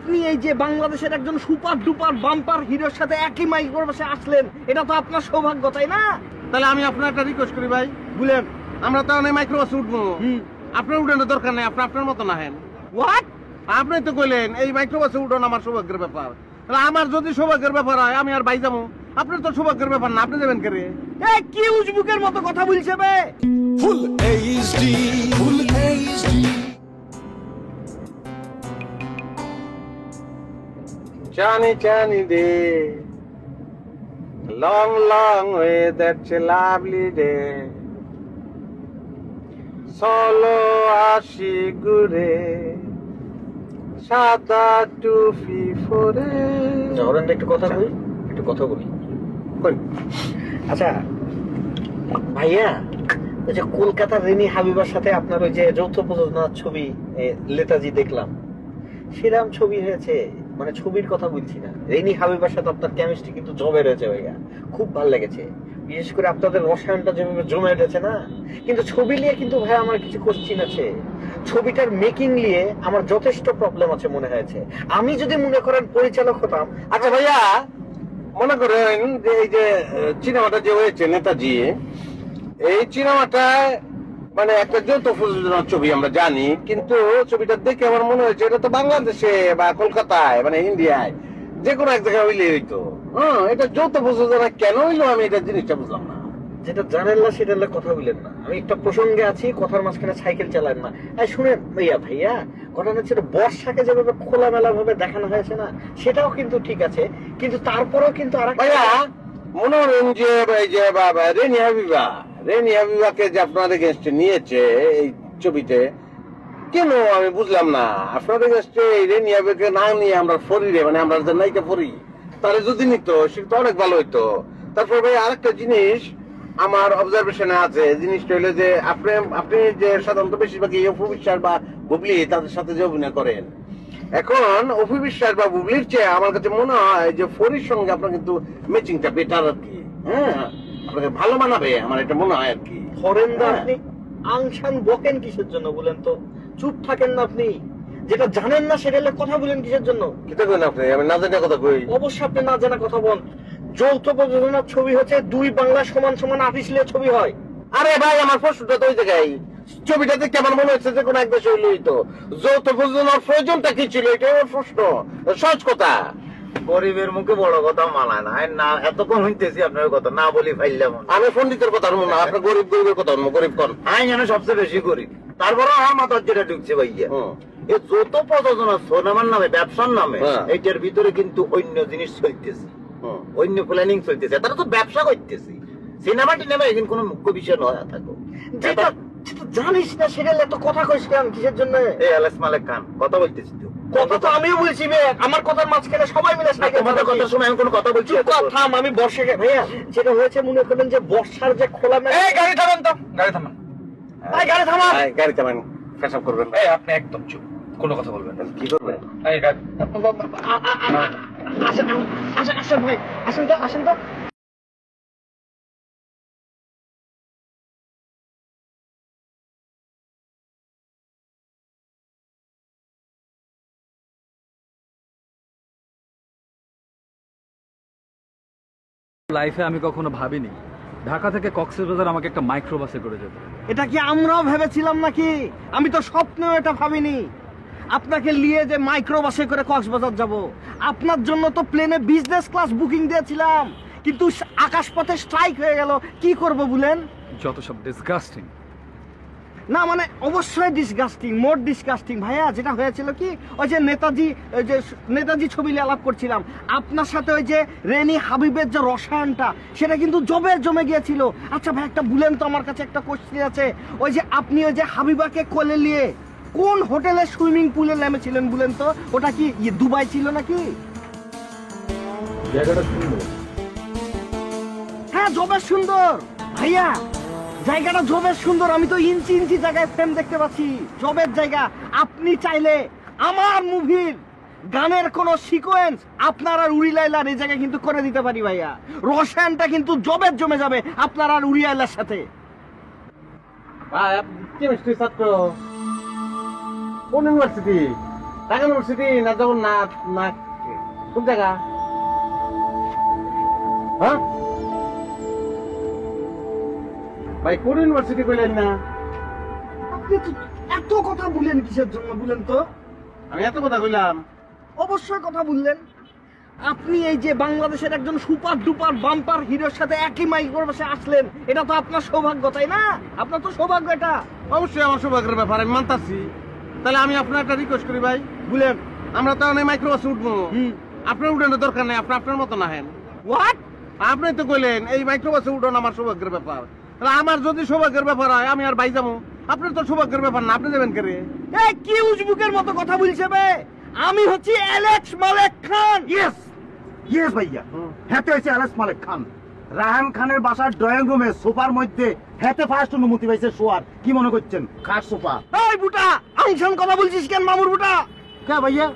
আপনি এই যে বাংলাদেশের একজন সুপার ডুপার বাম্পার হিরোর সাথে একই মাইক্রোবাসে আসলেন, এটা তো আপনার সৌভাগ্য, তাই না? তাহলে আমি আপনার একটা রিকোয়েস্ট করি ভাই, বলেন। আমরা তো অনেক মাইক্রোবাসে উঠবো, আপনার উঠানোর দরকার নেই, আপনার মতো না হেন। হোয়াট? আপনি তো কইলেন এই মাইক্রোবাসে উঠানো আমার সৌভাগ্যের ব্যাপার, তাহলে আমার যদি সৌভাগ্যের ব্যাপার হয় আমি আর বাই যাবো, আপনার তো সৌভাগ্যের ব্যাপার না, আপনি যাবেন কে রে? এই কি উজবুকের মতো কথা বলছে বে? Full HD, full HD. Johnny, Johnny day, long, long way, that's a lovely day. Solo আসি ঘুরে, সাদা টুপি পরে। জহরেন একটু কথা বলি। আচ্ছা ভাইয়া, ওই যে কলকাতার রেনি হাবিবার সাথে আপনার ওই যে যৌথ প্রযোজনার ছবি নেতাজি দেখলাম, সেরকম ছবি হয়েছে, মানে ছবির কথা বলছি না, রেনি হাবিবার সাথে আপনার কেমিস্ট্রি কিন্তু জমে রয়েছে ভাইয়া, খুব ভালো লেগেছে। বিশেষ করে আপনাদের রসায়নটা যেভাবে জমে উঠেছে না, কিন্তু ছবি নিয়ে কিন্তু ভাই আমার কিছু কোশ্চিন আছে। ছবিটার মেকিং নিয়ে আমার যথেষ্ট প্রবলেম আছে মনে হয়েছে। আমি যদি মনে করেন পরিচালক হতাম। আচ্ছা ভাইয়া, মনে করেন যে এই যে সিনেমাটা যে হয়েছে নেতাজি, এই সিনেমাটা মানে একটা যৌথ প্রযোজনার ছবি আমরা জানি, কিন্তু ছবিটা দেখে আমার মনে হয়েছে এটা তো বাংলাদেশে বা কলকাতায় মানে ইন্ডিয়ায় যে কোনো এক জায়গায় হইলে হইতো। এটা যৌথ প্রযোজনা কেন হইলো আমি এটা জিনিসটা বুঝলাম না। যেটা জানেন না সেটা কথা বলেন না। আমি একটা প্রসঙ্গে আছি, কথার মাঝখানে সাইকেল চালান না। শুনেন ভাইয়া, ঘটনা হচ্ছে বর্ষাকে যেভাবে খোলামেলা ভাবে দেখানো হয়েছে না, সেটাও কিন্তু ঠিক আছে, কিন্তু তারপরেও কিন্তু আর ভাইয়া মনে করেন যে এই যে রেনি হাবিবাকে যে আপনার এগেনস্টে নিয়েছে এই ছবিতে, কেন আমি বুঝলাম না। আপনার এগেনস্টে এই রেনি হাবিবাকে না নিয়ে আমরা ফরিরে মানে আমরা যে নায়িকা ফরি তাহলে যদি নিত সেটা অনেক ভালো হইতো। তারপর ভাই আরেকটা জিনিস আমার অবজারভেশনে আছে, জিনিসটা হলো যে আপনি যে সাধারণত বেশিরভাগই অপু বিশ্বাস বা বুবলি তাদের সাথে যে অভিনয় করেন, এখন অপু বিশ্বাস বা বুবলির চেয়ে আমার কাছে মনে হয় যে ফরির সঙ্গে আপনার কিন্তু ম্যাচিংটা বেটার আর কি। আপনাকে ভালো মানাবে আমার এটা মনে হয় আর কি। ধরেন না আপনি আংশান বকেন কিসের জন্য বলেন তো? চুপ থাকেন না আপনি, যেটা জানেন না সেটা কথা বলেন কিসের জন্য? কিতা কইন আপনি? আমি না জানা কথা কই? অবশ্যই আপনি না জানা কথা বল। যৌথ প্রযোজনার ছবি হচ্ছে দুই বাংলা সমান সমান আর্টিস্টদের ছবি হয়। আরে ভাই আমার প্রশ্নটা তো ওই জায়গায়, ছবিটা দেখে আমার মনে হচ্ছে যে কোনো এক দেশে হইলেই তো। যৌথ প্রযোজনার প্রয়োজনটা কি ছিল এটা আমার প্রশ্ন, সহজ কথা। গরিবের মুখে বড় কথা মানায় না, না এতক্ষণ হইতেছি আপনার কথা না বলি ফাইলাম। আমি পন্ডিতের কথা শুনবো না, আপনার গরিবের কথা শুনবো। গরিব কোন? আমি জানো সবচেয়ে বেশি গরিব। তারপরে আমার মাথার যেটা ঢুকছে ভাইয়া, এই যৌথ প্রযোজনা সিনেমার নামে, ব্যবসার নামে, এইটার ভিতরে কিন্তু অন্য জিনিস চলতেছে, অন্য প্ল্যানিং চলতেছে। তারা তো ব্যবসা করতেছি, সিনেমা টিনেমা এখন কোনো মুখ্য বিষয় নয় থাকো। যেটা জানিস না সেটা এত কথা কইস কেন, কিসের জন্য? এই আলেস মালেক খান কথা বলতেছি তো। কথা তো আমিও বলছি বে, আমার কথার মাঝখানে সবাই মিলে সাইকেল তোমাদের কথা শুনে আমি কোনো কথা বলছি? থাম, আমি বর্ষাকে ভাইয়া যেটা হয়েছে মনে করেন যে বর্ষার যে খোলামেলা। এই গাড়ি থামান তো, গাড়ি থামান, গাড়ি থামান, গাড়ি থামান, পেশাব করবেন। এই আপনি একদম চুপ, কোনো কথা বলবেন না। কি করবেন? এই গাড়ি আসেন ভাই, আসেন তো। লাইফে আমি কখনো ভাবিনি ঢাকা থেকে কক্সবাজার আমাকে একটা মাইক্রোবাসে করে যেতে। এটা কি আমরাও ভেবেছিলাম নাকি? আমি তো স্বপ্নেও এটা ভাবিনি আপনাকে নিয়ে যে মাইক্রোবাসে করে কক্সবাজার যাব। আপনার জন্য তো প্লেনে বিজনেস ক্লাস বুকিং দিয়েছিলাম, কিন্তু আকাশপথে স্ট্রাইক হয়ে গেল। কি করব বলেন? যত সব ডিসগাস্টিং। না মানে অবশ্যই ডিসগাস্টিং, মোর ডিসগাস্টিং ভাইয়া। যেটা হয়েছিল কি, ওই যে নেতাজি ছবি আলাপ করছিলাম আপনার সাথে, ওই যে রেনি হাবিবের যে রসায়নটা সেটা কিন্তু জমে গিয়েছিল। আচ্ছা ভাই একটা বলেন তো, আমার কাছে একটা কোশ্চেন আছে। ওই যে আপনি ওই যে হাবিবাকে কোলে নিয়ে কোন হোটেলে সুইমিং পুলে নেমেছিলেন বলেন তো? ওটা কি দুবাই ছিল নাকি? জায়গাটা সুন্দর। হ্যাঁ জবের সুন্দর ভাইয়া, জায়গাটা জবের সুন্দর। আমি তো ইঞ্চি ইঞ্চি জায়গায় ফ্রেম দেখতে পাচ্ছি, জবের জায়গা। আপনি চাইলে আমার মুভির গানের কোন সিকোয়েন্স আপনার আর উড়ি লাইলার এই জায়গায় কিন্তু করে দিতে পারি ভাইয়া। রসায়নটা কিন্তু জবের জমে যাবে আপনার আর উড়ি লাইলার সাথে। ভাই কেমিস্ট্রি ছাত্র, কোন ইউনিভার্সিটি? ঢাকা ইউনিভার্সিটি না জগন্নাথ না কোন জায়গা? হ্যাঁ ভাই কোন ইউনিভার্সিটি কইলেন না? আপনি তো এত কথা বললেন কিসের জন্য বলেন তো? আমি এত কথা কইলাম? অবশ্যই কথা বললেন। আপনি এই যে বাংলাদেশের একজন সুপার ডুপার বাম্পার হিরোর সাথে একই মাইক্রোবাসে আসলেন, এটা তো আপনার সৌভাগ্য, তাই না? আপনার তো সৌভাগ্য এটা। অবশ্যই আমার সৌভাগ্যের ব্যাপার, আমি মানতাছি। তাহলে আমি আপনার একটা রিকোয়েস্ট করি ভাই, বলেন। আমরা তো অনেক মাইক্রোবাসে উঠবো, আপনার উঠানোর দরকার নেই, আপনি আপনার মতো নাহেন। হোয়াট? আপনি তো কইলেন এই মাইক্রোবাসে উঠানো আমার সৌভাগ্যের ব্যাপার, তাহলে আমার যদি সৌভাগ্যের ব্যাপার হয় আমি আর ভাই যাবো, আপনার তো সৌভাগ্যের ব্যাপার না, আপনি যাবেন কে রে? এই কি উজবুকের মতো কথা বলছে বে? আমি হচ্ছি অ্যালেক্স মালেক খান। ইয়েস ইয়েস ভাইয়া, হেতে হয়েছে অ্যালেক্স মালেক খান। রাহান খানের বাসার ড্রয়িং রুমে সোফার মধ্যে হেতে ফার্স্ট অনুমতি পাইছে শোয়ার। কি মনে করছেন? খাট সোফা। এই বুটা, আংশন কথা বলছিস কেন মামুর বুটা? কে ভাইয়া,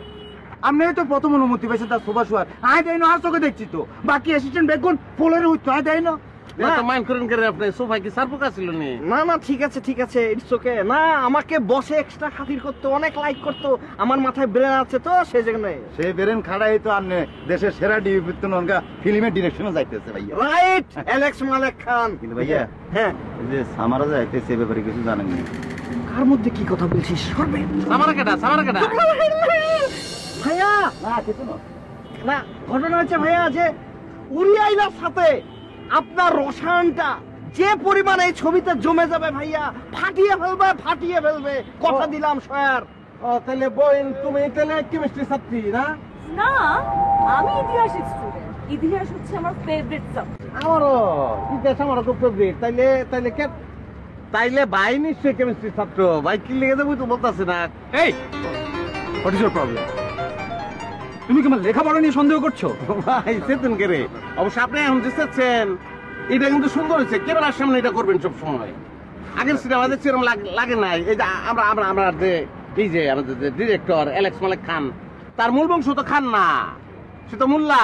আপনি তো প্রথম অনুমতি পাইছেন তার সোফা শোয়ার। আয় দেয় না, আর চোখে দেখছি তো। বাকি অ্যাসিস্ট্যান্ট বেগুন ফ্লোরে উঠতো, আয় দেয় না। মাইন্ড করেন কে রে আপনি? সোফায় কি সার পোকা ছিল নি? না না, ঠিক আছে ঠিক আছে, ইটস ওকে। না, আমাকে বসে এক্সট্রা খাতির করতো, অনেক লাইক করতো, আমার মাথায় ব্রেন আছে তো সেই জন্য। সে বেরেন খাড়াই তো আপনি দেশের সেরা ডিভিশন ফিল্মের ডিরেকশনে যাইতেছে ভাইয়া। রাইট, অ্যালেক্স মালেক খান। কিন্তু ভাইয়া, হ্যাঁ, এই যে সামারা যাইতেছে এ ব্যাপারে কিছু জানেন না? কার মধ্যে কি কথা বলছিস? সরবে সামারা কেডা? সামারা কেডা? ভাইয়া। না কিছু না। না, ঘটনা হচ্ছে ভাইয়া যে উড়িয়াইলার সাথে আপনার রসায়নটা যে পরিমাণে এই ছবিতে জমে যাবে ভাইয়া, ফাটিয়ে ফেলবে, ফাটিয়ে ফেলবে, কথা দিলাম স্যার। ও তাহলে বোন তুমি তাহলে কেমিস্ট্রি ছাত্রী না? না, আমি ইতিহাসের স্টুডেন্ট। ইতিহাস হচ্ছে আমার ফেভারিট সাবজেক্ট। আমারও ইতিহাস আমারও খুব ফেভারিট। তাইলে কে? তাইলে ভাই নিশ্চয়ই কেমিস্ট্রি ছাত্র। ভাই কি লেগে যাবো তো বলতেছে না। এই, হোয়াট ইজ ইউর প্রবলেম? তুমি কি আমার লেখাপড়া নিয়ে সন্দেহ করছো? ভাই চেতন কে রে? অবশ্য আপনি এখন যে চেয়েছেন এটা কিন্তু সুন্দর হয়েছে, ক্যামেরার সামনে এটা করবেন সব সময়। আগের সিনেমা দেখছি এরকম লাগে নাই। এই যে আমরা যে এই যে আমাদের যে ডিরেক্টর অ্যালেক্স মালেক খান, তার মূল বংশ তো খান না, সে তো মোল্লা,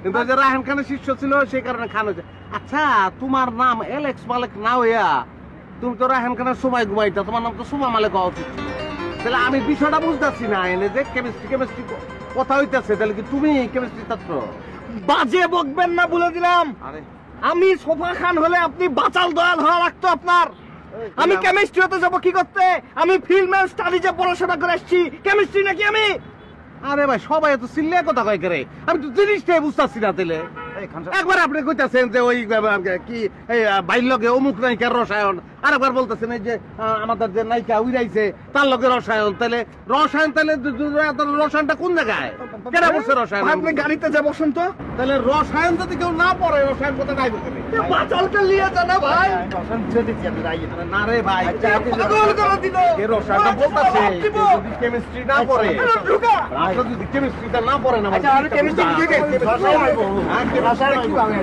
কিন্তু ওই যে রাহান খানের শিষ্য ছিল সেই কারণে খান হয়েছে। আচ্ছা, তোমার নাম অ্যালেক্স মালেক না হইয়া তুমি তো রাহান খানের সময় ঘুমাইতা, তোমার নাম তো সুমা মালেক হওয়া উচিত ছিল। তাহলে আমি বিষয়টা বুঝতেছি না, এনে যে কেমিস্ট্রি কথা হইতেছে, তাহলে কি তুমি কেমিস্ট্রি ছাত্র? বাজে বকবেন না বলে দিলাম। আরে আমি সোফা খান হলে আপনি বাচাল দয়াল হওয়া লাগতো আপনার। আমি কেমিস্ট্রি হতে যাবো কি করতে? আমি ফিল্ম এন্ড স্টাডিজে পড়াশোনা করে আসছি, কেমিস্ট্রি নাকি আমি? আরে ভাই, সবাই তো সিল্লে কথা কয় করে, আমি তো জিনিসটাই বুঝতেছি না। তাহলে একবার আপনি কইতাছেন যে ওই কি এই বাইর লগে অমুক নায়িকার রসায়ন, আর একবার বলতেছেন এই যে আমাদের যে নায়িকা উইরাইছে তার লগে রসায়ন। তাহলে রসায়নটা কোন জায়গায়? কেনা বলছে রসায়ন? আপনি গাড়িতে যা বসুন তো। তাহলে রসায়ন যদি কেউ না পড়ে, রসায়ন কথা গাইব কেন? বাচালকে নিয়ে জানা ভাই। না রে ভাই, পাগল করে দিল। যে রসায়নটা বলতাছে যদি কেমিস্ট্রি না পড়ে, যদি কেমিস্ট্রিটা না পড়ে না, আচ্ছা, আমি কেমিস্ট্রি হ্যাঁ, ভাষায় কিভাবে